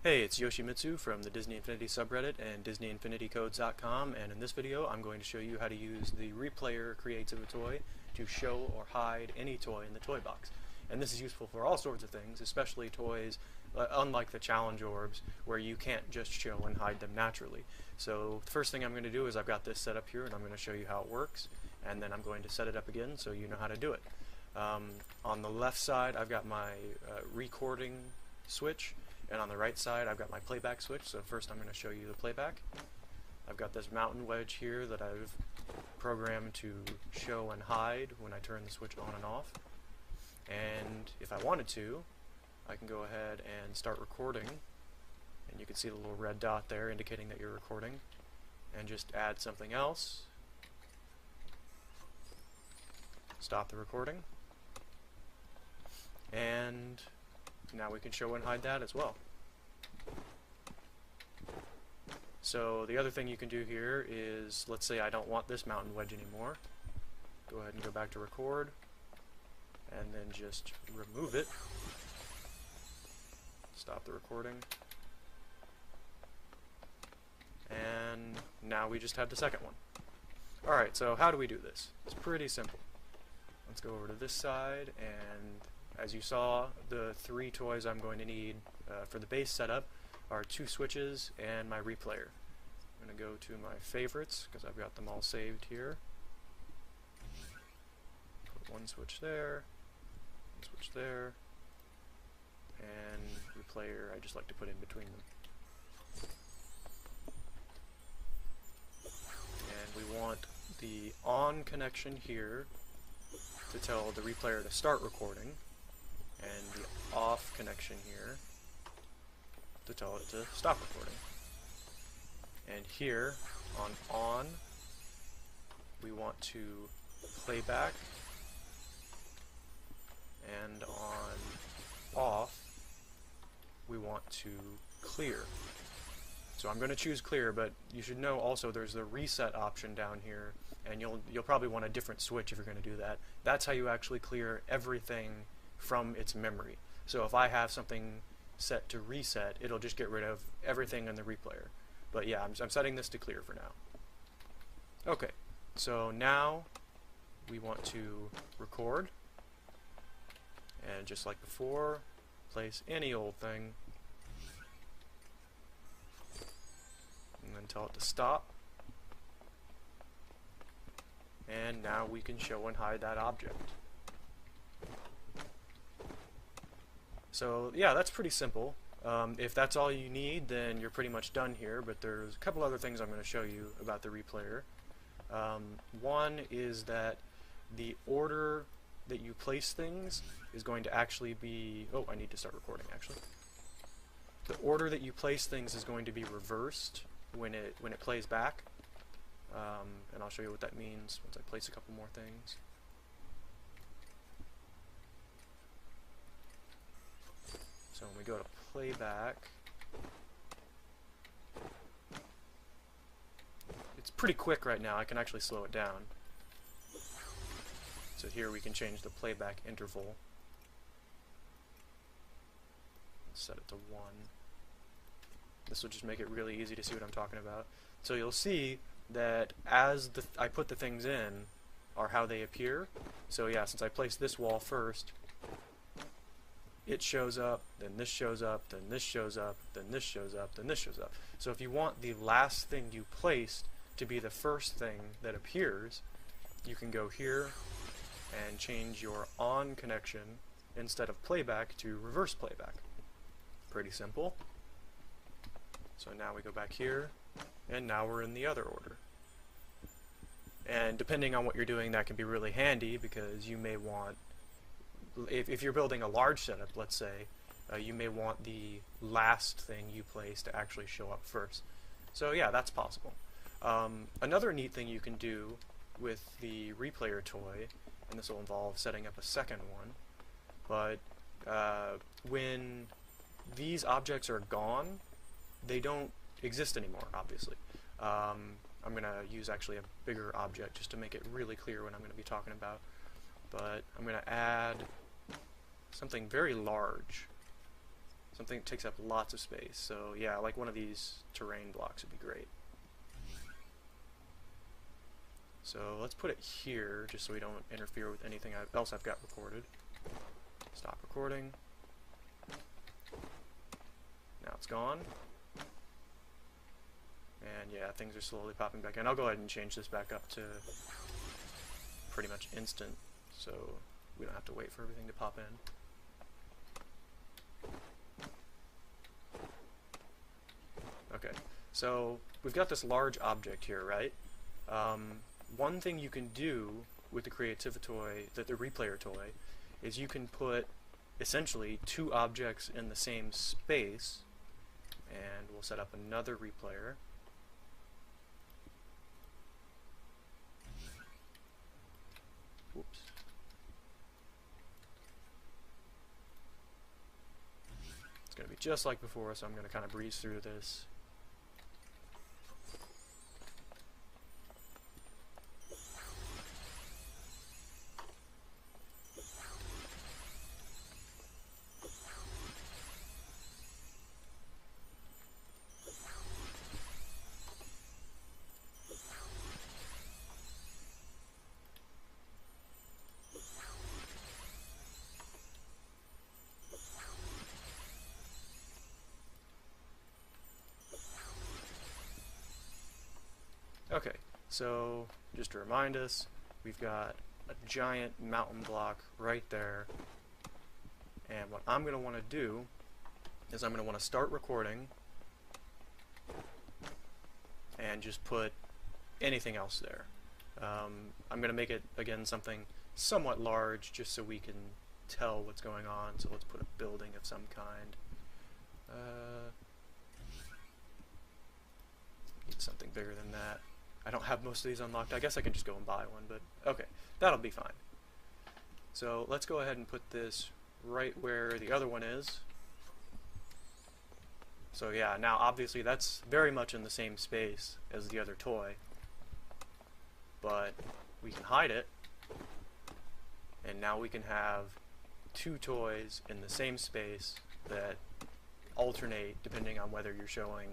Hey, it's Yoshimitsu from the Disney Infinity subreddit and DisneyInfinityCodes.com, and in this video I'm going to show you how to use the replayer Creativitoy to show or hide any toy in the toy box. And this is useful for all sorts of things, especially toys unlike the challenge orbs where you can't just show and hide them naturally. So the first thing I'm going to do is I've got this set up here and I'm going to show you how it works, and then I'm going to set it up again so you know how to do it. On the left side I've got my recording switch, and on the right side I've got my playback switch. So first I'm going to show you the playback. I've got this mountain wedge here that I've programmed to show and hide when I turn the switch on and off. And if I wanted to, I can go ahead and start recording, and you can see the little red dot there indicating that you're recording, and just add something else, stop the recording, and now we can show and hide that as well. So the other thing you can do here is, let's say I don't want this mountain wedge anymore. Go ahead and go back to record, and then just remove it. Stop the recording. And now we just have the second one. Alright, so how do we do this? It's pretty simple. Let's go over to this side, and as you saw, the three toys I'm going to need for the base setup are two switches and my replayer. I'm going to go to my favorites because I've got them all saved here. Put one switch there, one switch there, and replayer I just like to put in between them. And we want the on connection here to tell the replayer to start recording, and the off connection here to tell it to stop recording. And here on we want to playback, and on off we want to clear. So I'm going to choose clear, but you should know also there's the reset option down here, and you'll probably want a different switch if you're going to do that. That's how you actually clear everything from its memory. So if I have something set to reset, it'll just get rid of everything in the replayer. But yeah, I'm setting this to clear for now. Okay, so now we want to record, and just like before, place any old thing and then tell it to stop, and now we can show and hide that object. So yeah, that's pretty simple. If that's all you need, then you're pretty much done here, but there's a couple other things I'm going to show you about the replayer. One is that the order that you place things is going to actually be... Oh, I need to start recording actually. The order that you place things is going to be reversed when it plays back, and I'll show you what that means once I place a couple more things. So when we go to playback, it's pretty quick right now. I can actually slow it down. So here we can change the playback interval. Set it to 1. This will just make it really easy to see what I'm talking about. So you'll see that as I put the things in are how they appear. So yeah, since I placed this wall first, it shows up, then this shows up, then this shows up, then this shows up, then this shows up. So if you want the last thing you placed to be the first thing that appears, you can go here and change your on connection instead of playback to reverse playback. Pretty simple. So now we go back here, and now we're in the other order. And depending on what you're doing, that can be really handy, because you may want, if you're building a large setup, let's say, you may want the last thing you place to actually show up first. So yeah, that's possible. Another neat thing you can do with the replayer toy, and this will involve setting up a second one, but when these objects are gone, they don't exist anymore, obviously. I'm going to use actually a bigger object just to make it really clear what I'm going to be talking about. But I'm going to add something very large. Something that takes up lots of space. So yeah, like one of these terrain blocks would be great. So let's put it here, just so we don't interfere with anything else I've got recorded. Stop recording. Now it's gone. And yeah, things are slowly popping back in. I'll go ahead and change this back up to pretty much instant, so we don't have to wait for everything to pop in. Okay, so we've got this large object here, right? One thing you can do with the Creativitoy, the replayer toy, is you can put essentially two objects in the same space, and we'll set up another replayer. Whoops. It's going to be just like before, so I'm going to kind of breeze through this. Okay, so just to remind us, we've got a giant mountain block right there, and what I'm going to want to do is I'm going to want to start recording and just put anything else there. I'm going to make it, again, something somewhat large just so we can tell what's going on, so let's put a building of some kind. Need something bigger than that. I don't have most of these unlocked. I guess I can just go and buy one, but okay, that'll be fine. So let's go ahead and put this right where the other one is. So yeah, now obviously that's very much in the same space as the other toy, but we can hide it, and now we can have two toys in the same space that alternate depending on whether you're showing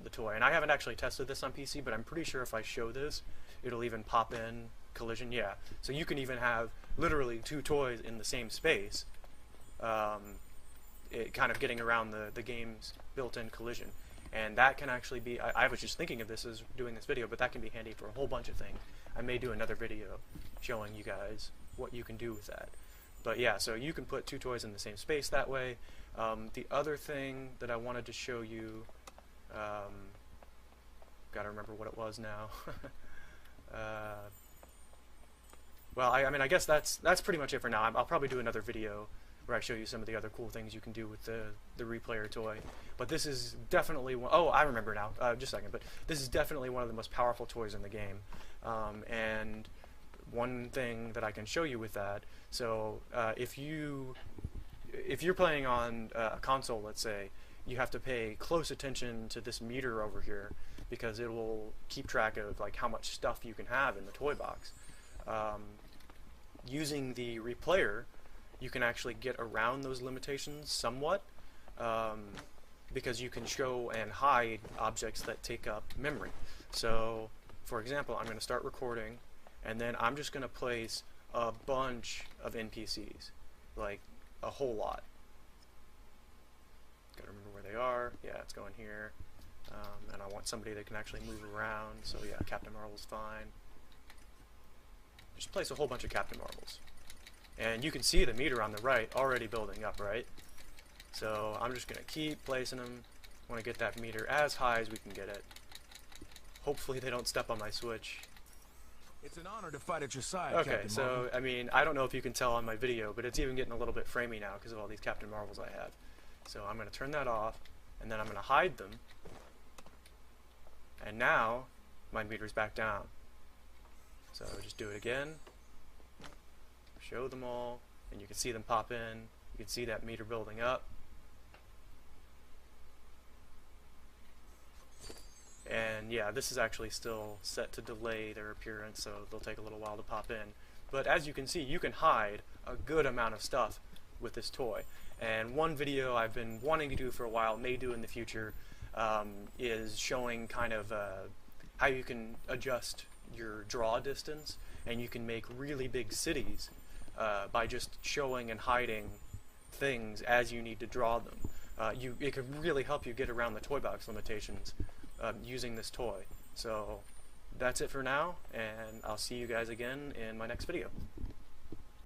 the toy. And I haven't actually tested this on PC, but I'm pretty sure if I show this, it'll even pop in collision. Yeah, so you can even have literally two toys in the same space, it kind of getting around the game's built-in collision. And that can actually be, I was just thinking of this as doing this video, but that can be handy for a whole bunch of things. I may do another video showing you guys what you can do with that. But yeah, so you can put two toys in the same space that way. The other thing that I wanted to show you, gotta remember what it was now. Well, I mean, I guess that's pretty much it for now. I'll probably do another video where I show you some of the other cool things you can do with the replayer toy. But this is definitely one, oh, I remember now, just a second, but this is definitely one of the most powerful toys in the game. And one thing that I can show you with that, so if you're playing on a console, let's say, you have to pay close attention to this meter over here, because it will keep track of like how much stuff you can have in the toy box. Using the replayer, you can actually get around those limitations somewhat, because you can show and hide objects that take up memory. So, for example, I'm going to start recording, and then I'm just going to place a bunch of NPCs, like a whole lot. Gotta remember where they are. Yeah, it's going here. And I want somebody that can actually move around, so yeah, Captain Marvel's fine. Just place a whole bunch of Captain Marvels. And you can see the meter on the right already building up, right? So I'm just going to keep placing them. I want to get that meter as high as we can get it. Hopefully they don't step on my switch. It's an honor to fight at your side, Okay, Captain so, Marvel. I mean, I don't know if you can tell on my video, but it's even getting a little bit framey now because of all these Captain Marvels I have. So I'm going to turn that off, and then I'm going to hide them. And now, my meter's back down. So just do it again. Show them all, and you can see them pop in. You can see that meter building up. And yeah, this is actually still set to delay their appearance, so they'll take a little while to pop in. But as you can see, you can hide a good amount of stuff with this toy. And one video I've been wanting to do for a while, may do in the future, is showing kind of how you can adjust your draw distance, and you can make really big cities by just showing and hiding things as you need to draw them. It can really help you get around the toy box limitations using this toy. So that's it for now, and I'll see you guys again in my next video.